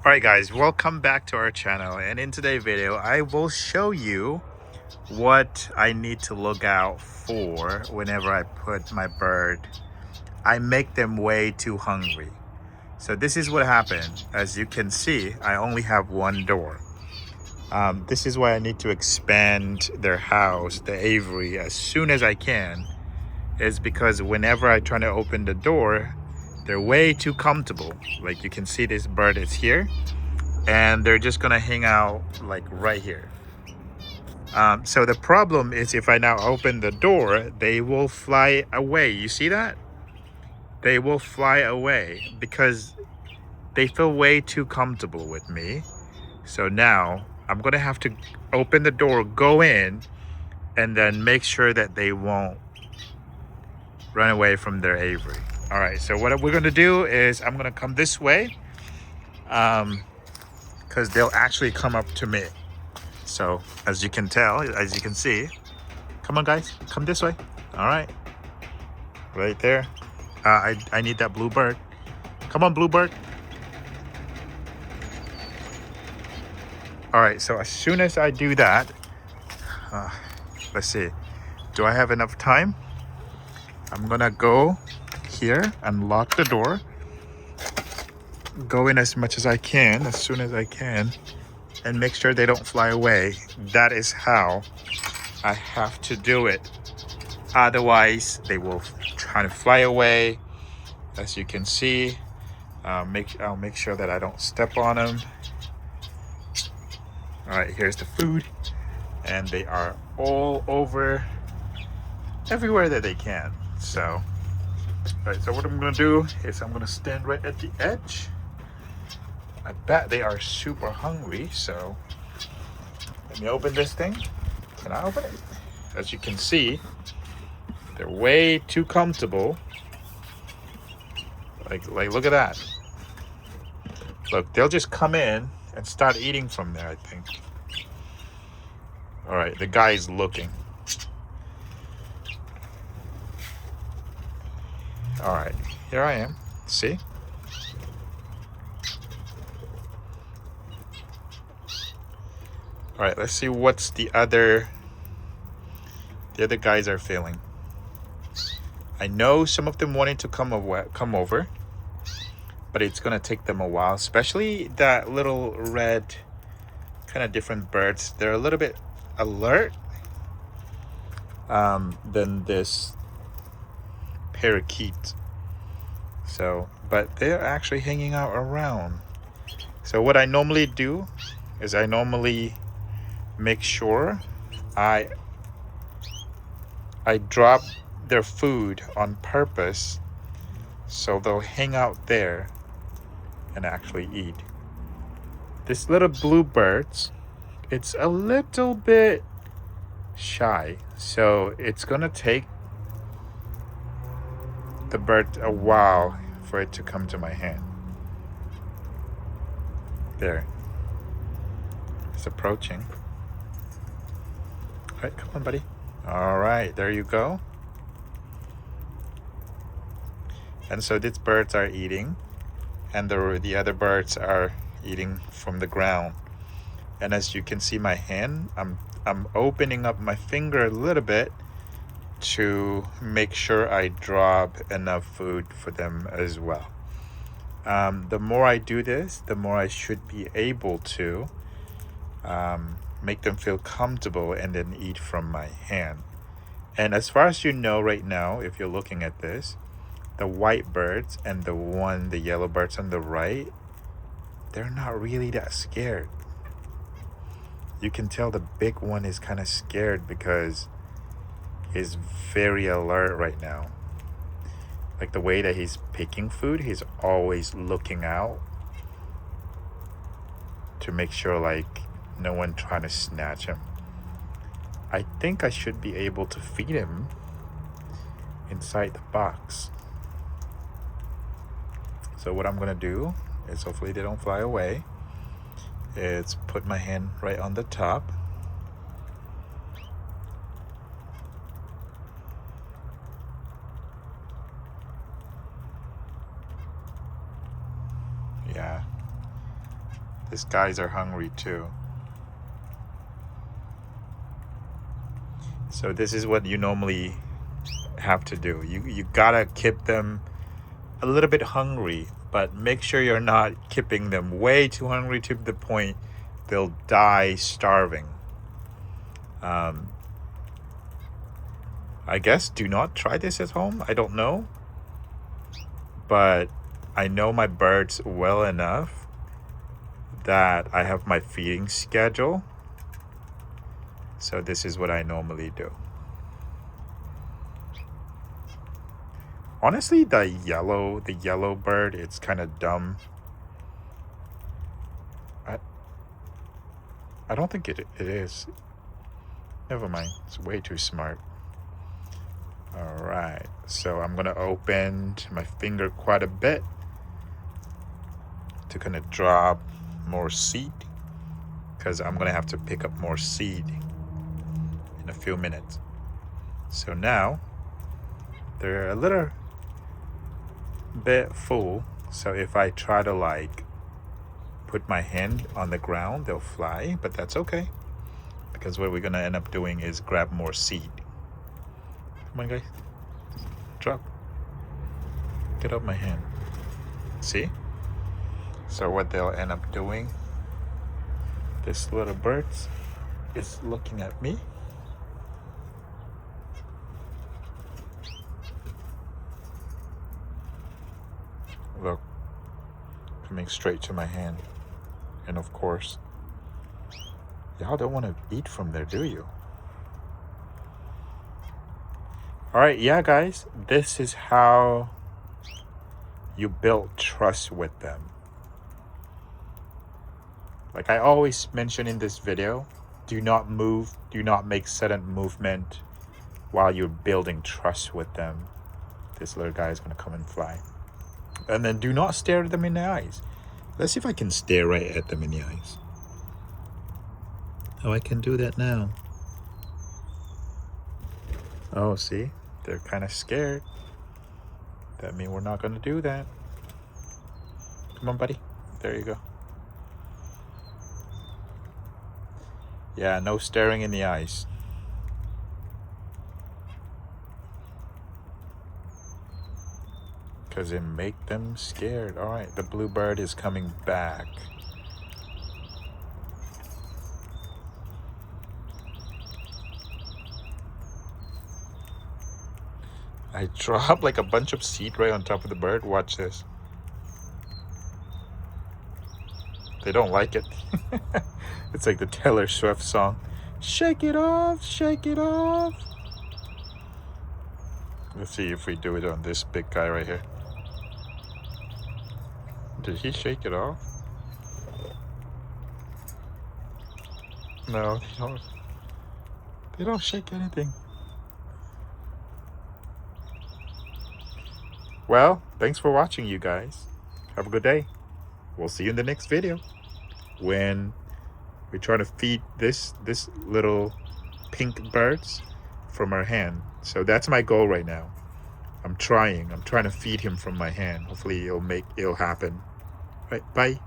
Alright guys, welcome back to our channel, and in today's video I will show you what I need to look out for whenever I put my bird. I make them way too hungry. So this is what happened. As you can see, I only have one door. This is why I need to expand their house, the aviary, as soon as I can. Is because whenever I try to open the door, they're way too comfortable. Like you can see, this bird is here and they're just gonna hang out like right here. So the problem is, if I now open the door, they will fly away. You see that? They will fly away because they feel way too comfortable with me. So now I'm gonna have to open the door, go in, and then make sure that they won't run away from their aviary. All right, so what we're gonna do is I'm gonna come this way, because they'll actually come up to me. So as you can tell, as you can see, come on guys, come this way. All right, right there. I need that blue bird. Come on, blue bird. All right, so as soon as I do that, let's see, do I have enough time? I'm gonna go here and lock the door, go in as much as I can, as soon as I can, and make sure they don't fly away. That is how I have to do it. Otherwise, they will try to fly away. As you can see, I'll make sure that I don't step on them. All right, here's the food, and they are all over everywhere that they can. So, all right, so what I'm gonna do is I'm gonna stand right at the edge. I bet they are super hungry, so let me open this thing. Can I open it? As you can see, they're way too comfortable. Like look at that. Look, they'll just come in and start eating from there, I think. All right, the guy is looking. All right, here I am. See? All right, let's see what's the other guys are feeling. I know some of them wanted to come over, but it's gonna take them a while, especially that little red kind of different birds. They're a little bit alert than this parakeet. So, but they're actually hanging out around. So what I normally do is I normally make sure I drop their food on purpose, so they'll hang out there and actually eat. This little blue birds, it's a little bit shy, so it's gonna take the bird a while for it to come to my hand. There, it's approaching. All right, come on, buddy. All right, there you go. And so these birds are eating, and the other birds are eating from the ground. And as you can see my hand, I'm opening up my finger a little bit to make sure I drop enough food for them as well. The more I do this, the more I should be able to make them feel comfortable and then eat from my hand. And as far as you know right now, if you're looking at this, the white birds and the yellow birds on the right, they're not really that scared. You can tell the big one is kind of scared because he's very alert right now. Like the way that he's picking food, he's always looking out to make sure like no one trying to snatch him. I think I should be able to feed him inside the box. So what I'm gonna do is, hopefully they don't fly away, is put my hand right on the top. Yeah, These guys are hungry too. So this is what you normally have to do. You gotta keep them a little bit hungry, but make sure you're not keeping them way too hungry to the point they'll die starving. I guess do not try this at home. I don't know, but I know my birds well enough that I have my feeding schedule. So this is what I normally do. Honestly, the yellow bird, it's kind of dumb. I don't think it is. Never mind. It's way too smart. All right. So I'm gonna open my finger quite a bit to kind of drop more seed, because I'm gonna have to pick up more seed in a few minutes. So now they're a little bit full, so if I try to like put my hand on the ground, they'll fly, but that's okay, because what we're gonna end up doing is grab more seed. Come on guys, drop, get off my hand. See? So what they'll end up doing, this little bird is looking at me. Look, coming straight to my hand. And of course, y'all don't want to eat from there, do you? All right, yeah, guys, this is how you build trust with them. Like I always mention in this video, do not move, do not make sudden movement while you're building trust with them. This little guy is gonna come and fly. And then do not stare at them in the eyes. Let's see if I can stare right at them in the eyes. Oh, I can do that now. Oh, see? They're kind of scared. That means we're not going to do that. Come on, buddy. There you go. Yeah, no staring in the eyes. Because it make them scared. All right, the blue bird is coming back. I dropped like a bunch of seed right on top of the bird. Watch this. They don't like it. It's like the Taylor Swift song. Shake it off, shake it off. Let's see if we do it on this big guy right here. Did he shake it off? No, they don't. They don't shake anything. Well, thanks for watching, you guys. Have a good day. We'll see you in the next video when we try to feed this little pink birds from our hand. So that's my goal right now. I'm trying to feed him from my hand. Hopefully it'll happen. Right, bye.